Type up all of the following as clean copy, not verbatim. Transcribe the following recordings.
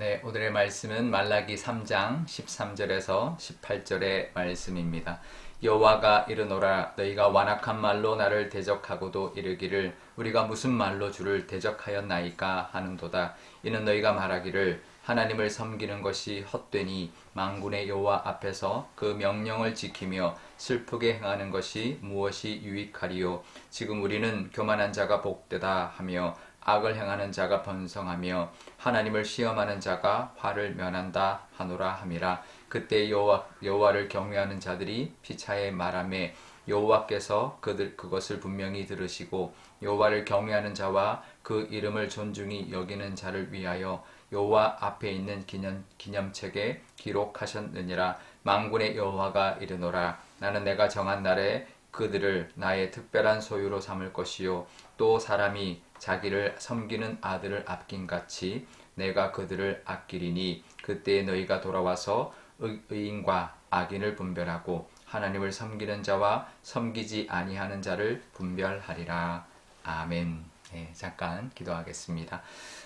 네, 오늘의 말씀은 말라기 3장 13절에서 18절의 말씀입니다. 여호와가 이르노라 너희가 완악한 말로 나를 대적하고도 이르기를 우리가 무슨 말로 주를 대적하였나이까 하는도다. 이는 너희가 말하기를 하나님을 섬기는 것이 헛되니 만군의 여호와 앞에서 그 명령을 지키며 슬프게 행하는 것이 무엇이 유익하리요. 지금 우리는 교만한 자가 복되다 하며 악을 행하는 자가 번성하며 하나님을 시험하는 자가 화를 면한다 하노라 함이라. 그때 여호와를 경외하는 자들이 피차에 말하매 여호와께서 그것을 분명히 들으시고 여호와를 경외하는 자와 그 이름을 존중히 여기는 자를 위하여 여호와 앞에 있는 기념책에 기록하셨느니라. 만군의 여호와가 이르노라 나는 내가 정한 날에 그들을 나의 특별한 소유로 삼을 것이요 또 사람이 자기를 섬기는 아들을 아낀 같이 내가 그들을 아끼리니 그때에 너희가 돌아와서 의인과 악인을 분별하고 하나님을 섬기는 자와 섬기지 아니하는 자를 분별하리라. 아멘. 네, 잠깐 기도하겠습니다.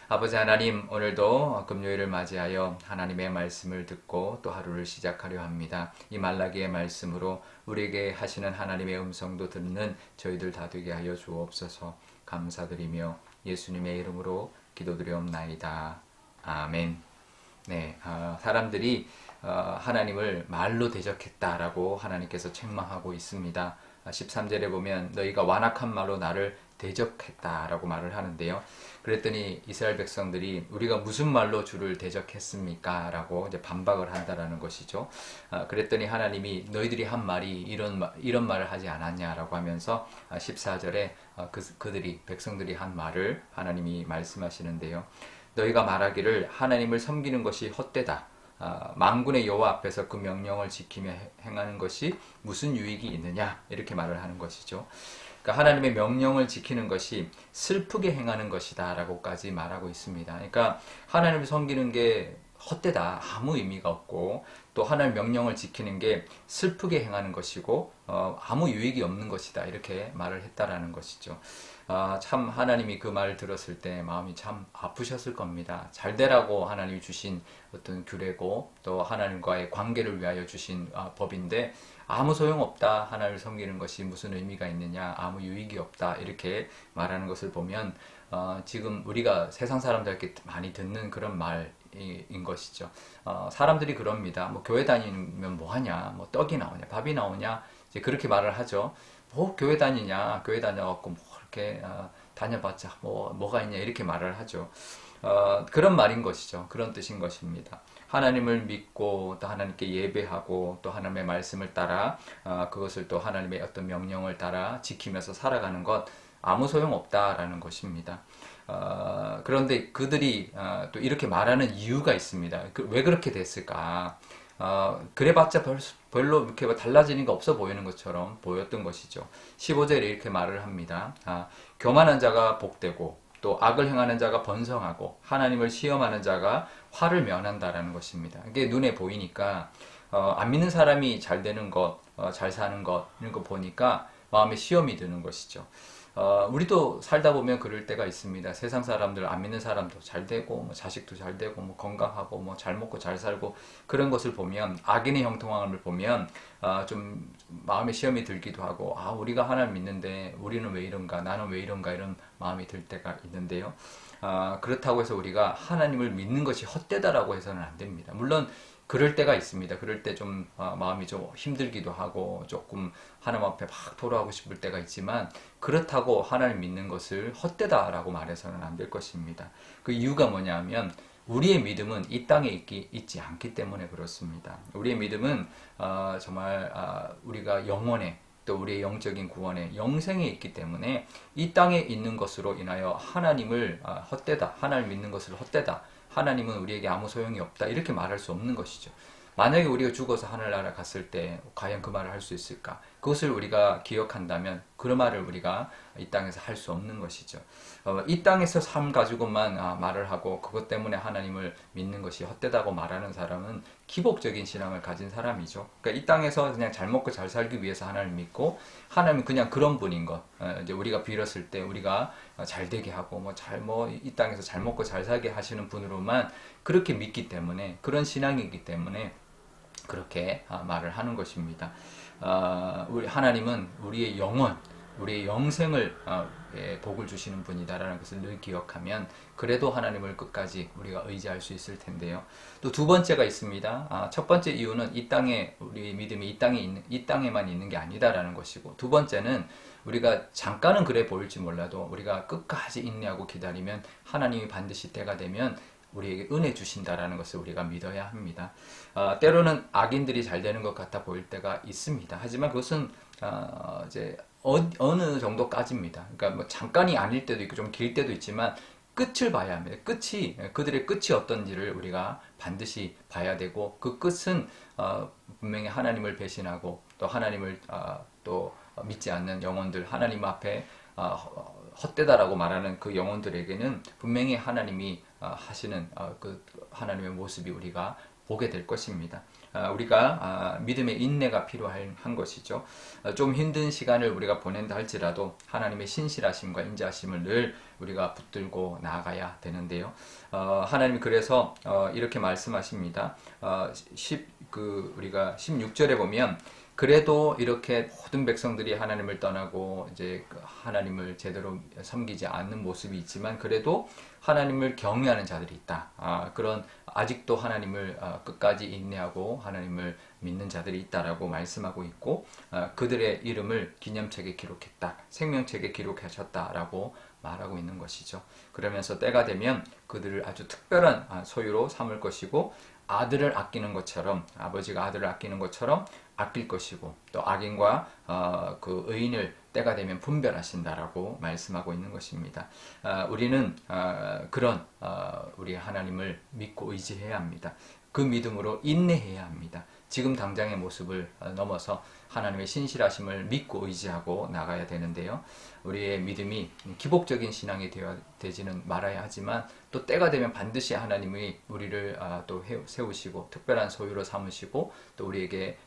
아버지 하나님, 오늘도 금요일을 맞이하여 하나님의 말씀을 듣고 또 하루를 시작하려 합니다. 이 말라기의 말씀으로 우리에게 하시는 하나님의 음성도 듣는 저희들 다 되게 하여 주옵소서. 감사드리며 예수님의 이름으로 기도드리옵나이다. 아멘. 네, 사람들이 하나님을 말로 대적했다라고 하나님께서 책망하고 있습니다. 13절에 보면 너희가 완악한 말로 나를 대적했다라고 말을 하는데요. 그랬더니 이스라엘 백성들이 우리가 무슨 말로 주를 대적했습니까? 라고 이제 반박을 한다라는 것이죠. 그랬더니 하나님이 너희들이 한 말이 이런 말을 하지 않았냐라고 하면서 14절에 백성들이 한 말을 하나님이 말씀하시는데요. 너희가 말하기를 하나님을 섬기는 것이 헛되다. 만군의 여호와 앞에서 그 명령을 지키며 행하는 것이 무슨 유익이 있느냐 이렇게 말을 하는 것이죠. 그러니까 하나님의 명령을 지키는 것이 슬프게 행하는 것이다 라고까지 말하고 있습니다. 그러니까 하나님을 섬기는 게 헛되다, 아무 의미가 없고 또 하나님의 명령을 지키는 게 슬프게 행하는 것이고 아무 유익이 없는 것이다 이렇게 말을 했다라는 것이죠. 참 하나님이 그 말을 들었을 때 마음이 참 아프셨을 겁니다. 잘 되라고 하나님이 주신 어떤 규례고 또 하나님과의 관계를 위하여 주신 법인데 아무 소용없다. 하나님을 섬기는 것이 무슨 의미가 있느냐, 아무 유익이 없다 이렇게 말하는 것을 보면 지금 우리가 세상 사람들께 많이 듣는 그런 말인 것이죠. 사람들이 그럽니다. 뭐 교회 다니면 뭐 하냐, 뭐 떡이 나오냐, 밥이 나오냐 이제 그렇게 말을 하죠. 뭐 교회 다니냐, 교회 다녀갖고 뭐 이렇게 다녀봤자 뭐가 있냐 이렇게 말을 하죠. 그런 말인 것이죠. 그런 뜻인 것입니다. 하나님을 믿고 또 하나님께 예배하고 또 하나님의 말씀을 따라 그것을 또 하나님의 어떤 명령을 따라 지키면서 살아가는 것 아무 소용없다라는 것입니다. 그런데 그들이 또 이렇게 말하는 이유가 있습니다. 왜 그렇게 됐을까? 그래봤자 별로 이렇게 달라지는 게 없어 보이는 것처럼 보였던 것이죠. 15절에 이렇게 말을 합니다. 교만한 자가 복되고 또 악을 행하는 자가 번성하고 하나님을 시험하는 자가 화를 면한다라는 것입니다. 이게 눈에 보이니까 안 믿는 사람이 잘 되는 것, 잘 사는 것 이런 거 보니까 마음에 시험이 드는 것이죠. 우리도 살다 보면 그럴 때가 있습니다. 세상 사람들, 안 믿는 사람도 잘 되고, 뭐 자식도 잘 되고, 뭐 건강하고, 뭐 잘 먹고 잘 살고, 그런 것을 보면, 악인의 형통함을 보면, 좀 마음에 시험이 들기도 하고, 우리가 하나님 믿는데, 우리는 왜 이런가, 나는 왜 이런가, 이런 마음이 들 때가 있는데요. 그렇다고 해서 우리가 하나님을 믿는 것이 헛되다라고 해서는 안 됩니다. 물론, 그럴 때가 있습니다. 그럴 때 좀 마음이 좀 힘들기도 하고 조금 하나님 앞에 막 토로하고 싶을 때가 있지만 그렇다고 하나님 믿는 것을 헛되다라고 말해서는 안 될 것입니다. 그 이유가 뭐냐면 우리의 믿음은 이 땅에 있지 않기 때문에 그렇습니다. 우리의 믿음은 정말 우리가 영원에 또 우리의 영적인 구원에 영생에 있기 때문에 이 땅에 있는 것으로 인하여 하나님을 헛되다, 하나님 믿는 것을 헛되다, 하나님은 우리에게 아무 소용이 없다 이렇게 말할 수 없는 것이죠. 만약에 우리가 죽어서 하늘나라 갔을 때 과연 그 말을 할 수 있을까? 그것을 우리가 기억한다면 그 말을 우리가 이 땅에서 할 수 없는 것이죠. 이 땅에서 삶 가지고만 말을 하고 그것 때문에 하나님을 믿는 것이 헛되다고 말하는 사람은 기복적인 신앙을 가진 사람이죠. 그러니까 이 땅에서 그냥 잘 먹고 잘 살기 위해서 하나님을 믿고 하나님은 그냥 그런 분인 것. 이제 우리가 빌었을 때 우리가 잘 되게 하고 이 땅에서 잘 먹고 잘 살게 하시는 분으로만 그렇게 믿기 때문에 그런 신앙이기 때문에 그렇게 말을 하는 것입니다. 우리 하나님은 우리의 영혼, 우리의 영생을 복을 주시는 분이다라는 것을 늘 기억하면 그래도 하나님을 끝까지 우리가 의지할 수 있을 텐데요. 또 두 번째가 있습니다. 첫 번째 이유는 이 땅에 우리 믿음이 이 땅에만 있는 게 아니다라는 것이고, 두 번째는 우리가 잠깐은 그래 보일지 몰라도 우리가 끝까지 인내하고 기다리면 하나님이 반드시 때가 되면 우리에게 은혜 주신다라는 것을 우리가 믿어야 합니다. 때로는 악인들이 잘 되는 것 같아 보일 때가 있습니다. 하지만 그것은 이제 어느 정도까지입니다. 그러니까 뭐 잠깐이 아닐 때도 있고 좀 길 때도 있지만 끝을 봐야 합니다. 그들의 끝이 어떤지를 우리가 반드시 봐야 되고, 그 끝은 분명히 하나님을 배신하고 또 하나님을 또 믿지 않는 영혼들, 하나님 앞에 헛되다라고 말하는 그 영혼들에게는 분명히 하나님이 하시는 그 하나님의 모습이 우리가 보게 될 것입니다. 우리가 믿음의 인내가 필요한 것이죠. 좀 힘든 시간을 우리가 보낸다 할지라도 하나님의 신실하심과 인자하심을 늘 우리가 붙들고 나아가야 되는데요. 하나님이 그래서 이렇게 말씀하십니다. 우리가 16절에 보면, 그래도 이렇게 모든 백성들이 하나님을 떠나고 이제 하나님을 제대로 섬기지 않는 모습이 있지만 그래도 하나님을 경외하는 자들이 있다. 그런 아직도 하나님을 끝까지 인내하고 하나님을 믿는 자들이 있다라고 말씀하고 있고, 그들의 이름을 기념책에 기록했다, 생명책에 기록하셨다라고 말하고 있는 것이죠. 그러면서 때가 되면 그들을 아주 특별한 소유로 삼을 것이고, 아들을 아끼는 것처럼, 아버지가 아들을 아끼는 것처럼 아낄 것이고, 또 악인과 그 의인을 때가 되면 분별하신다라고 말씀하고 있는 것입니다. 우리는 그런 우리 하나님을 믿고 의지해야 합니다. 그 믿음으로 인내해야 합니다. 지금 당장의 모습을 넘어서 하나님의 신실하심을 믿고 의지하고 나가야 되는데요. 우리의 믿음이 기복적인 신앙이 되지는 말아야 하지만 또 때가 되면 반드시 하나님이 우리를 또 세우시고 특별한 소유로 삼으시고 또 우리에게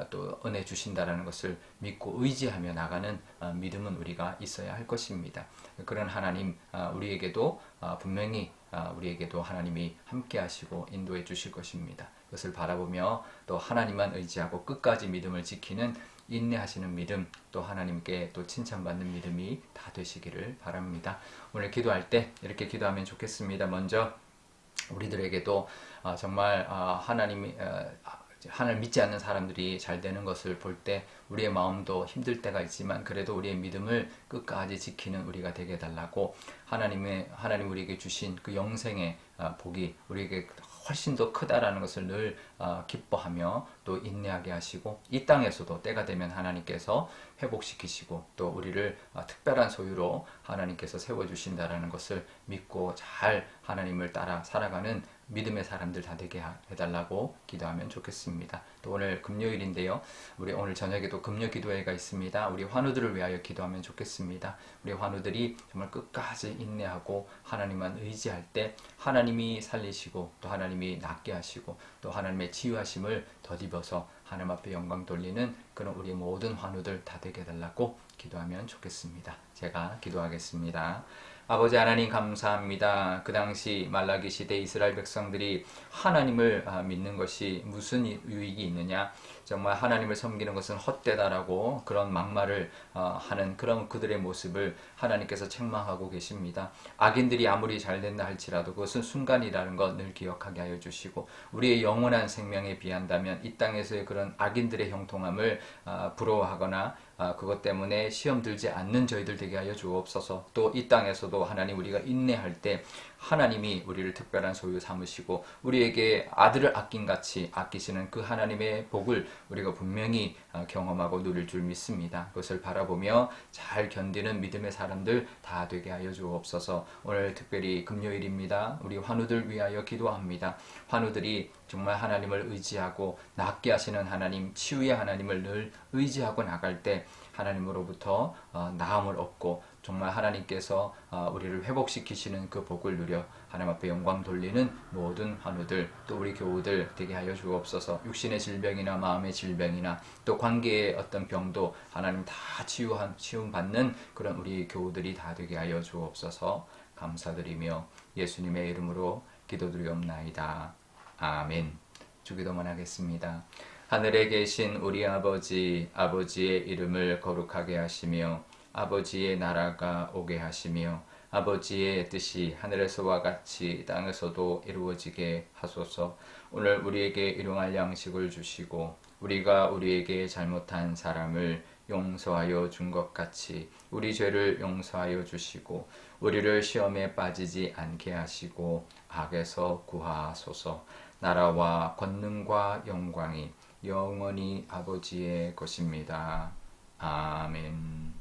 또 은혜 주신다라는 것을 믿고 의지하며 나가는 믿음은 우리가 있어야 할 것입니다. 그런 하나님, 우리에게도 분명히 우리에게도 하나님이 함께 하시고 인도해 주실 것입니다. 그것을 바라보며 또 하나님만 의지하고 끝까지 믿음을 지키는 인내하시는 믿음, 또 하나님께 또 칭찬받는 믿음이 다 되시기를 바랍니다. 오늘 기도할 때 이렇게 기도하면 좋겠습니다. 먼저 우리들에게도 정말 하나님을 믿지 않는 사람들이 잘 되는 것을 볼 때 우리의 마음도 힘들 때가 있지만 그래도 우리의 믿음을 끝까지 지키는 우리가 되게 해달라고, 하나님 우리에게 주신 그 영생의 복이 우리에게 훨씬 더 크다라는 것을 늘 기뻐하며 또 인내하게 하시고, 이 땅에서도 때가 되면 하나님께서 회복시키시고 또 우리를 특별한 소유로 하나님께서 세워주신다라는 것을 믿고 잘 하나님을 따라 살아가는 믿음의 사람들 다 되게 해달라고 기도하면 좋겠습니다. 또 오늘 금요일인데요. 우리 오늘 저녁에도 금요 기도회가 있습니다. 우리 환우들을 위하여 기도하면 좋겠습니다. 우리 환우들이 정말 끝까지 인내하고 하나님만 의지할 때 하나님이 살리시고 또 하나님이 낫게 하시고 또 하나님의 치유하심을 덧입어서 하나님 앞에 영광 돌리는 그런 우리 모든 환우들 다 되게 해달라고 기도하면 좋겠습니다. 제가 기도하겠습니다. 아버지 하나님 감사합니다. 그 당시 말라기 시대 이스라엘 백성들이 하나님을 믿는 것이 무슨 유익이 있느냐, 정말 하나님을 섬기는 것은 헛되다라고 그런 막말을 하는 그런 그들의 모습을 하나님께서 책망하고 계십니다. 악인들이 아무리 잘 된다 할지라도 그것은 순간이라는 것 늘 기억하게 하여 주시고, 우리의 영원한 생명에 비한다면 이 땅에서의 그런 악인들의 형통함을 부러워하거나 그것 때문에 시험 들지 않는 저희들 되게 하여 주옵소서. 또 이 땅에서도 하나님 우리가 인내할 때 하나님이 우리를 특별한 소유 삼으시고 우리에게 아들을 아낀 같이 아끼시는 그 하나님의 복을 우리가 분명히 경험하고 누릴 줄 믿습니다. 그것을 바라보며 잘 견디는 믿음의 사람들 다 되게 하여 주옵소서. 오늘 특별히 금요일입니다. 우리 환우들 위하여 기도합니다. 환우들이 정말 하나님을 의지하고 낫게 하시는 하나님, 치유의 하나님을 늘 의지하고 나갈 때 하나님으로부터 나음을 얻고 정말 하나님께서 우리를 회복시키시는 그 복을 누려 하나님 앞에 영광 돌리는 모든 환우들, 또 우리 교우들 되게 하여 주옵소서. 육신의 질병이나 마음의 질병이나 또 관계의 어떤 병도 하나님 다 치유받는 그런 우리 교우들이 다 되게 하여 주옵소서. 감사드리며 예수님의 이름으로 기도드리옵나이다. 아멘. 주기도만 하겠습니다. 하늘에 계신 우리 아버지, 아버지의 이름을 거룩하게 하시며 아버지의 나라가 오게 하시며 아버지의 뜻이 하늘에서와 같이 땅에서도 이루어지게 하소서. 오늘 우리에게 일용할 양식을 주시고 우리가 우리에게 잘못한 사람을 용서하여 준 것 같이 우리 죄를 용서하여 주시고 우리를 시험에 빠지지 않게 하시고 악에서 구하소서. 나라와 권능과 영광이 영원히 아버지의 것입니다. 아멘.